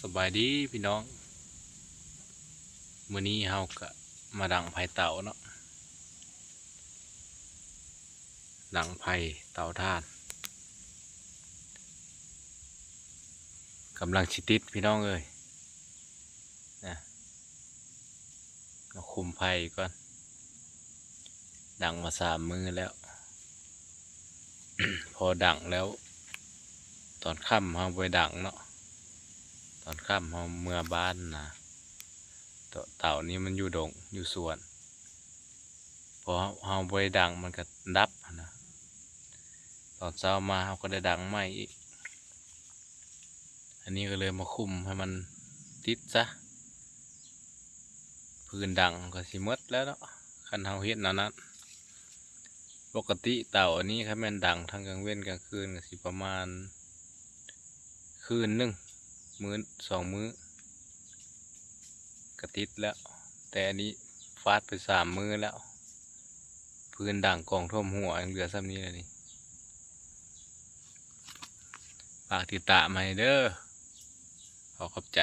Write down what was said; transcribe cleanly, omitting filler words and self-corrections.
สบายดีพี่น้องมื้อนี้เฮาก็มาดังไผ่เต่าเนาะดังไผ่เต่าถ่านกำลังชิติดพี่น้องเอ้ยนะมาคุมไผ่ก่อนดังมา3 มื้อแล้ว พอดังแล้วตอนค่ำเฮาไปดังเนาะตอนค่ำเฮาเมื่อบ้านนะเต่านี้มันอยู่ดงอยู่สวนพอเฮาไปดังมันก็ดับนะตอนเช้ามาเฮาก็ได้ดังใหม่อีกอันนี้ก็เลยมาคุมให้มันติดซะพื้นดังก็สิหมดแล้วเนาะคันเฮาเฮ็ดแนวนั้นปกติเต่าอันนี้ครับแม่นดังทั้งกลางเว้นกลางคืนก็สิประมาณคืนหนึ่งมื้อ2 มื้อก็ติดแล้วแต่อันนี้ฟาดไป3 มื้อแล้วพื้นดังกองท่วมหัวยังเหลือซ้ำนี้เลยนี่ฝากติดตามให้เด้อขอขอบใจ